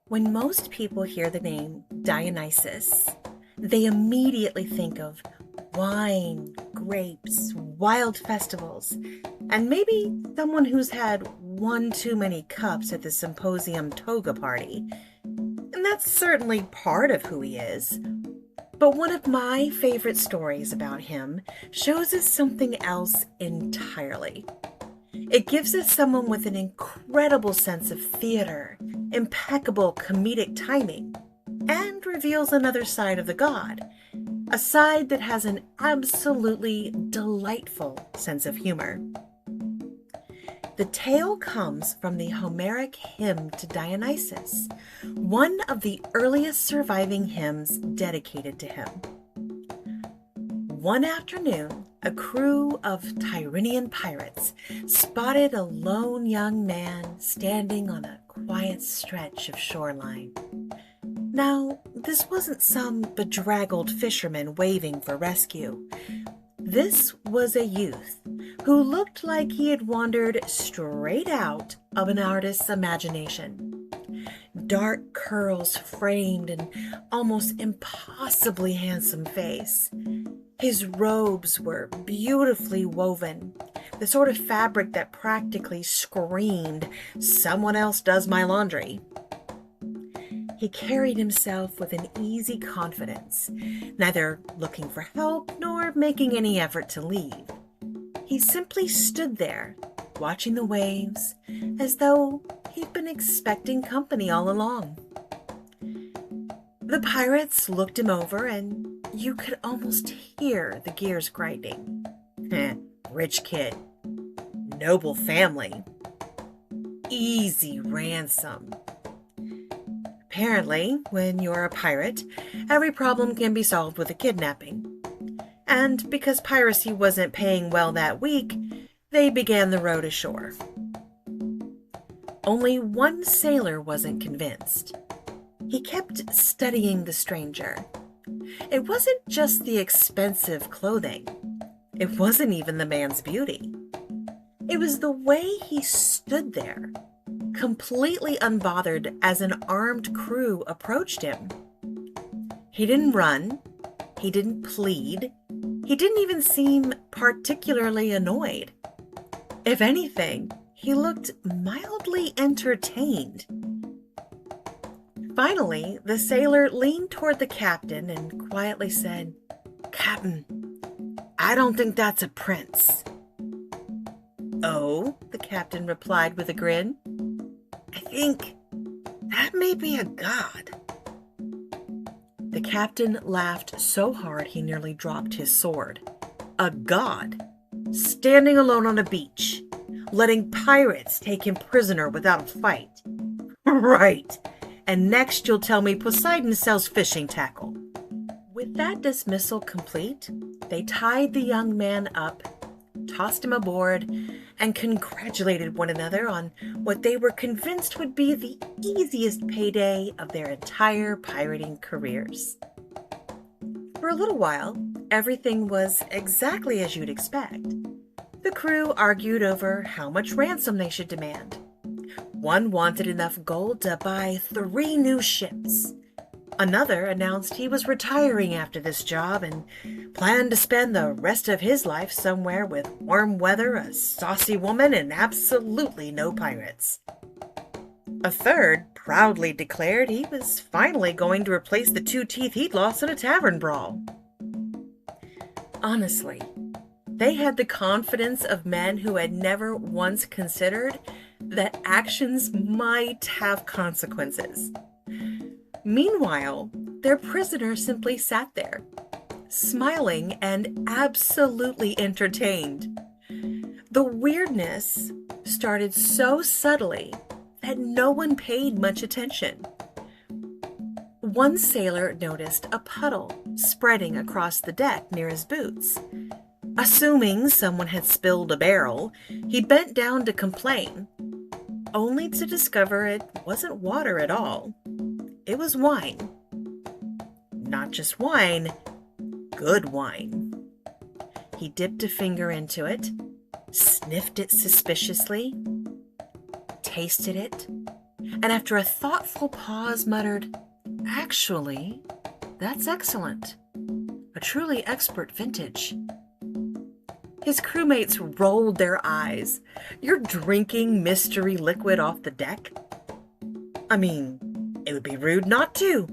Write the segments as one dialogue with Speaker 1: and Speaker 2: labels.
Speaker 1: When most people hear the name Dionysus, they immediately think of wine, grapes, wild festivals, and maybe someone who's had one too many cups at the symposium toga party. And that's certainly part of who he is. But one of my favorite stories about him shows us something else entirely. It gives us someone with an incredible sense of theater, impeccable comedic timing, and reveals another side of the god, a side that has an absolutely delightful sense of humor. The tale comes from the Homeric hymn to Dionysus, one of the earliest surviving hymns dedicated to him. One afternoon, a crew of Tyrrenean pirates spotted a lone young man standing on a quiet stretch of shoreline. Now, this wasn't some bedraggled fisherman waving for rescue. This was a youth who looked like he had wandered straight out of an artist's imagination. Dark curls framed an almost impossibly handsome face. His robes were beautifully woven, the sort of fabric that practically screamed, "Someone else does my laundry." He carried himself with an easy confidence, neither looking for help nor making any effort to leave. He simply stood there, watching the waves, as though he'd been expecting company all along. The pirates looked him over, and you could almost hear the gears grinding. Rich kid. Noble family. Easy ransom. Apparently, when you're a pirate, every problem can be solved with a kidnapping. And because piracy wasn't paying well that week, they began the road ashore. Only one sailor wasn't convinced. He kept studying the stranger. It wasn't just the expensive clothing. It wasn't even the man's beauty. It was the way he stood there, completely unbothered as an armed crew approached him. He didn't run. He didn't plead. He didn't even seem particularly annoyed. If anything, he looked mildly entertained. Finally, the sailor leaned toward the captain and quietly said, "Captain, I don't think that's a prince." "Oh," the captain replied with a grin. "I think that may be a god." The captain laughed so hard he nearly dropped his sword. A god, standing alone on a beach, letting pirates take him prisoner without a fight. Right. And next you'll tell me Poseidon sells fishing tackle. With that dismissal complete, they tied the young man up, tossed him aboard, and congratulated one another on what they were convinced would be the easiest payday of their entire pirating careers. For a little while, everything was exactly as you'd expect. The crew argued over how much ransom they should demand. One wanted enough gold to buy 3 new ships. Another announced he was retiring after this job and planned to spend the rest of his life somewhere with warm weather, a saucy woman, and absolutely no pirates. A third proudly declared he was finally going to replace the 2 teeth he'd lost in a tavern brawl. Honestly, they had the confidence of men who had never once considered that actions might have consequences. Meanwhile, their prisoner simply sat there, smiling and absolutely entertained. The weirdness started so subtly that no one paid much attention. One sailor noticed a puddle spreading across the deck near his boots. Assuming someone had spilled a barrel, he bent down to complain, only to discover it wasn't water at all. It was wine. Not just wine, good wine. He dipped a finger into it, sniffed it suspiciously, tasted it, and after a thoughtful pause muttered, "Actually, that's excellent. A truly expert vintage." His crewmates rolled their eyes. "You're drinking mystery liquid off the deck? I mean, it would be rude not to."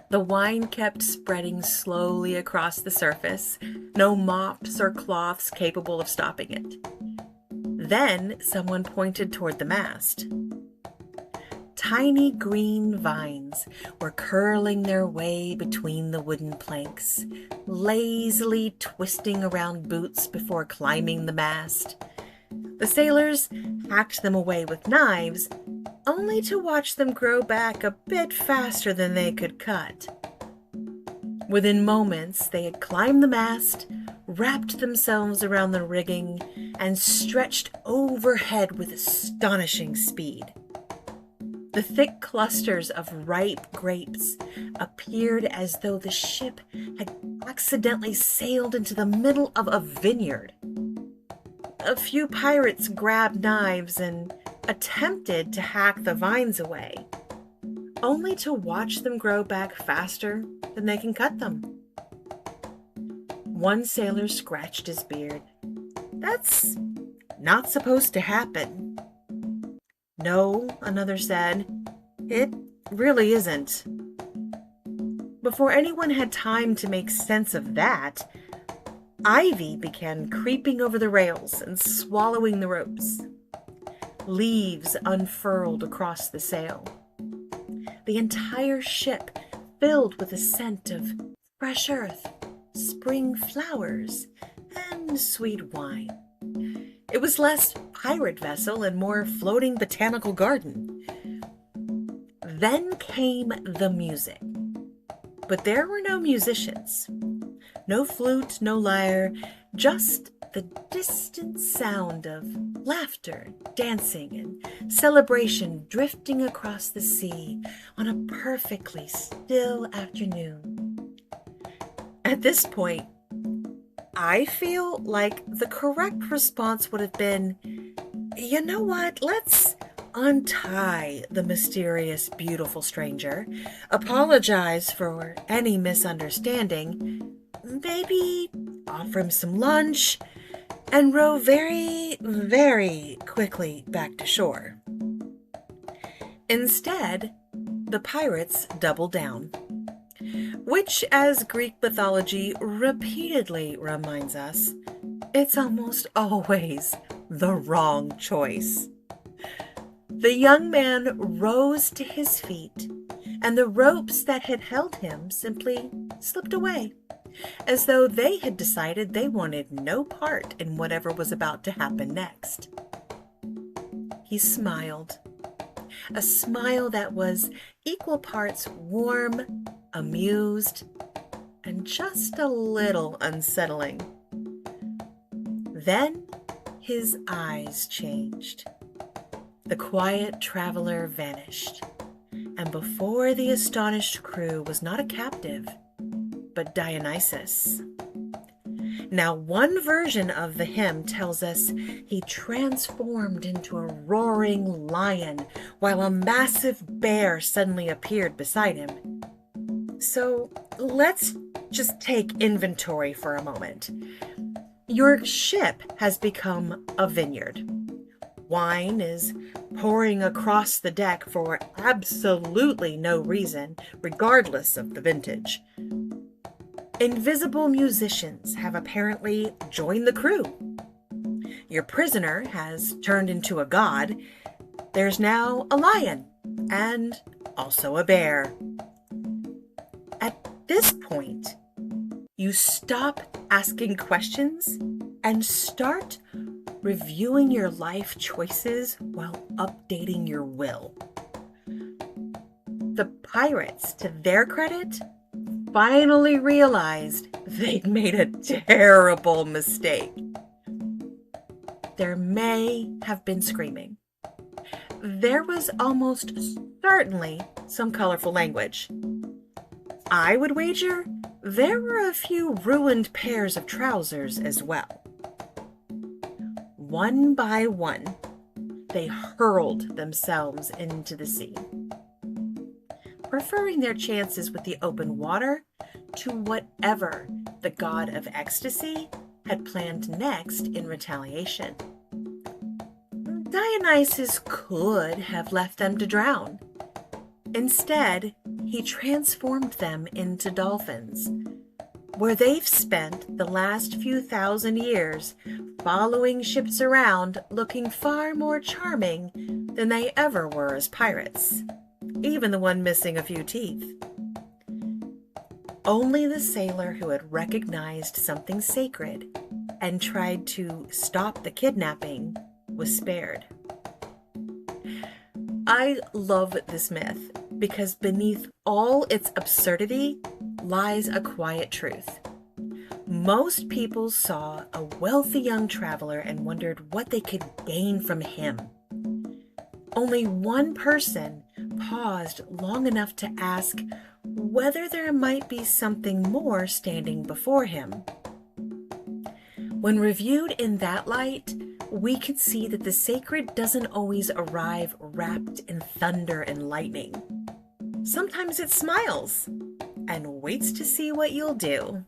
Speaker 1: The wine kept spreading slowly across the surface, no mops or cloths capable of stopping it. Then someone pointed toward the mast. Tiny green vines were curling their way between the wooden planks, lazily twisting around boots before climbing the mast. The sailors hacked them away with knives, only to watch them grow back a bit faster than they could cut. Within moments, they had climbed the mast, wrapped themselves around the rigging, and stretched overhead with astonishing speed. The thick clusters of ripe grapes appeared as though the ship had accidentally sailed into the middle of a vineyard. A few pirates grabbed knives and attempted to hack the vines away, only to watch them grow back faster than they can cut them. One sailor scratched his beard. "That's not supposed to happen." "No," another said, "it really isn't." Before anyone had time to make sense of that, ivy began creeping over the rails and swallowing the ropes. Leaves unfurled across the sail. The entire ship filled with a scent of fresh earth, spring flowers, and sweet wine. It was less pirate vessel and more floating botanical garden. Then came the music. But there were no musicians. No flute, no lyre, just the distant sound of laughter, dancing, and celebration drifting across the sea on a perfectly still afternoon. At this point, I feel like the correct response would have been, "You know what? Let's untie the mysterious, beautiful stranger, apologize for any misunderstanding, maybe offer him some lunch, and row very, very quickly back to shore." Instead, the pirates doubled down, which, as Greek mythology repeatedly reminds us, it's almost always the wrong choice. The young man rose to his feet, and the ropes that had held him simply slipped away, as though they had decided they wanted no part in whatever was about to happen next. He smiled, a smile that was equal parts warm, amused, and just a little unsettling. Then his eyes changed. The quiet traveler vanished, and before the astonished crew was not a captive, but Dionysus. Now, one version of the hymn tells us he transformed into a roaring lion while a massive bear suddenly appeared beside him. So let's just take inventory for a moment. Your ship has become a vineyard. Wine is pouring across the deck for absolutely no reason, regardless of the vintage. Invisible musicians have apparently joined the crew. Your prisoner has turned into a god. There's now a lion and also a bear. At this point, you stop asking questions and start reviewing your life choices while updating your will. The pirates, to their credit, finally realized they'd made a terrible mistake. There may have been screaming. There was almost certainly some colorful language. I would wager there were a few ruined pairs of trousers as well. One by one, they hurled themselves into the sea, preferring their chances with the open water to whatever the god of ecstasy had planned next in retaliation. Dionysus could have left them to drown. Instead, he transformed them into dolphins, where they've spent the last few thousand years following ships around looking far more charming than they ever were as pirates, even the one missing a few teeth. Only the sailor who had recognized something sacred and tried to stop the kidnapping was spared. I love this myth because beneath all its absurdity lies a quiet truth. Most people saw a wealthy young traveler and wondered what they could gain from him. Only one person paused long enough to ask whether there might be something more standing before him. When reviewed in that light, we can see that the sacred doesn't always arrive wrapped in thunder and lightning. Sometimes it smiles and waits to see what you'll do.